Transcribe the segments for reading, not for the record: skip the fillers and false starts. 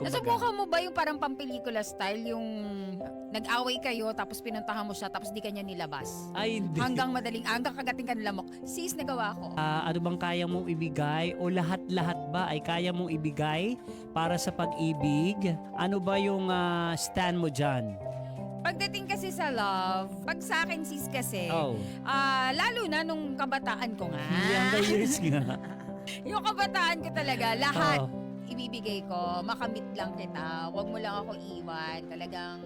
Nasubukan mo ba yung parang pampelikula style, yung nag-away kayo tapos pinuntahan mo siya tapos di kanya nilabas? Ay, hindi. Hanggang kagating ka nilamok. Sis, nagawa ko. Ano bang kaya mong ibigay o lahat-lahat ba ay kaya mong ibigay para sa pag-ibig? Ano ba yung stand mo dyan? Pagdating kasi sa love, pag sa akin sis kasi, Oh, lalo na nung kabataan ko nga. younger years nga. Yung kabataan ko talaga, lahat Oh. ibibigay ko. Makamit lang kita. Huwag mo lang ako iwan. Talagang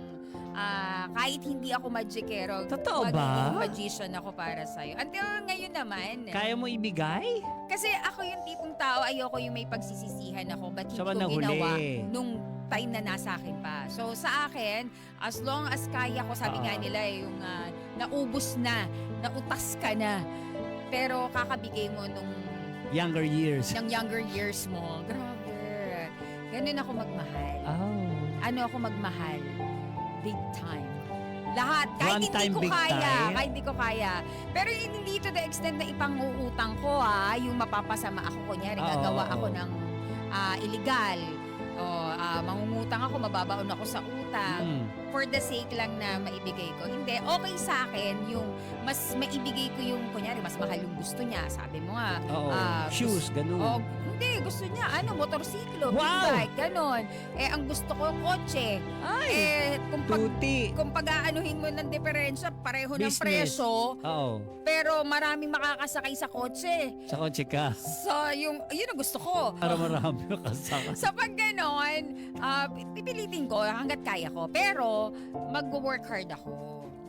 kahit hindi ako magikero, Totoo ba? magiging magician ako para sa'yo. Until ngayon naman. Kaya mo ibigay? Kasi ako yung tipong tao, ayoko yung may pagsisisihan ako ba't hindi So, ko nahuli. ginawa nung time na nasa akin pa. So sa akin, as long as kaya ko, sabi nga nila yung naubos na, nautas ka na, pero kakabigay mo nung Younger years. ng younger years mo. Grabe. Ganun ako magmahal. Oh. Ano ako magmahal? Big time. Lahat. Kahit One hindi time, ko big kaya. time? Kahit hindi ko kaya. Pero hindi to the extent na ipanguutang ko yung mapapasama ako. Kunyari, Oo, gagawa oo. ako ng illegal. Mangungutang ako, mababaon ako sa utang. For the sake lang na maibigay ko. Hindi, okay sa akin yung mas maibigay ko yung, kunyari, mas mahal yung gusto niya. Sabi mo nga. Oo. Shoes, ganun. Hindi, gusto niya, motorsiklo, Wow! big bike, ganon. Ang gusto ko, kotse. Ay! Tuti. Kung pag-aanuhin mo ng diferensya, pareho ng Business. presyo, Oo. pero maraming makakasakay sa kotse. Sa kotse ka. So, yun ang gusto ko. Para marami makasama. Sa pag ganon, pipilitin ko hanggat kaya ko. Pero, mag-work hard ako.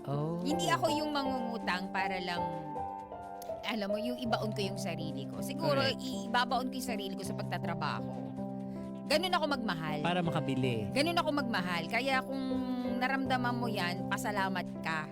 Oh. Hindi ako yung mangungutang para lang, alam mo, yung ibaon ko yung sarili ko. Siguro, Correct. ibabaon ko yung sarili ko sa pagtatrabaho. Ganun ako magmahal. Para makabili. Ganun ako magmahal. Kaya kung naramdaman mo yan, pasalamat ka.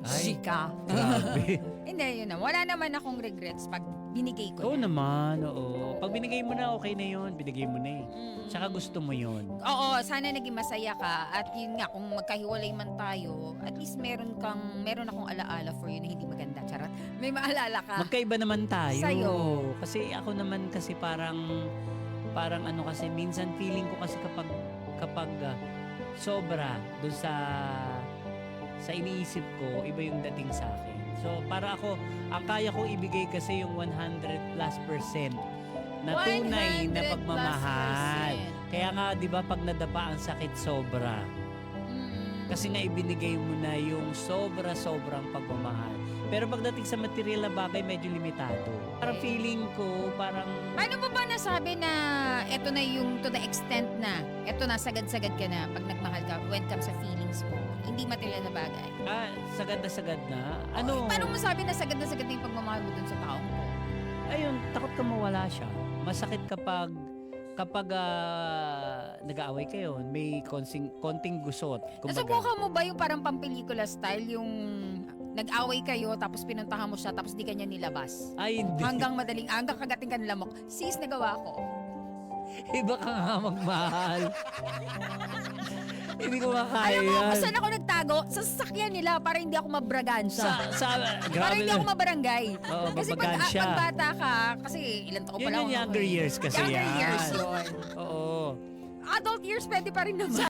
Ay. Sika. Grabe. Hindi, yun na. Wala naman akong regrets pag binigay ko Oo na. naman, oo. Pag binigay mo na, okay na yun. Binigay mo na eh. Tsaka gusto mo yun. Oo, sana naging masaya ka. At yun nga, kung magkahiwalay man tayo, at least meron akong alaala for you na hindi maganda. Charot. May maalala ka. Magkaiba naman tayo. Sa'yo. Kasi ako naman kasi parang ano kasi, minsan feeling ko kasi kapag sobra doon sa iniisip ko, iba yung dating sa akin. So, para ako, ang kaya kong ibigay kasi yung 100+% na tunay na 100+%. pagmamahal. Kaya nga, di ba, pag nadapa ang sakit, sobra. Kasi nga ibinigay mo na yung sobra-sobrang pagmamahal. Pero pagdating sa material na bagay, medyo limitado. Parang feeling ko, parang... Paano mo ba nasabi na eto na yung to the extent na eto na sagad-sagad ka na pag nagmahal ka when it comes sa feelings mo? Hindi material na bagay. sagad na sagad na. Ano? Paano mo sabi na sagad na yung pagmamahal mo dun sa taong mo? Ayun, takot ka mawala siya. Masakit kapag nag-aaway kayo, may konting gusot. Nasubukan mo ba yung parang pampelikula style, yung nag-away kayo tapos pinuntahan mo siya tapos di kanya nilabas? Ay, hindi. Hanggang kagating ka nilamok. Sis, nagawa ko. Iba ka nga magmahal. Hindi ko makaya Alam mo, yan. kung saan ako nagtago? Sa sasakyan nila para hindi ako mabragansya. Para Grabe hindi lang. ako mabarangay. Oo, Kasi mabagansya. pag bata ka, kasi ilan taon pa Yun lang yung ako younger eh. years kasi Younger yan. years yun. Oo. Adult years pwede pa rin naman.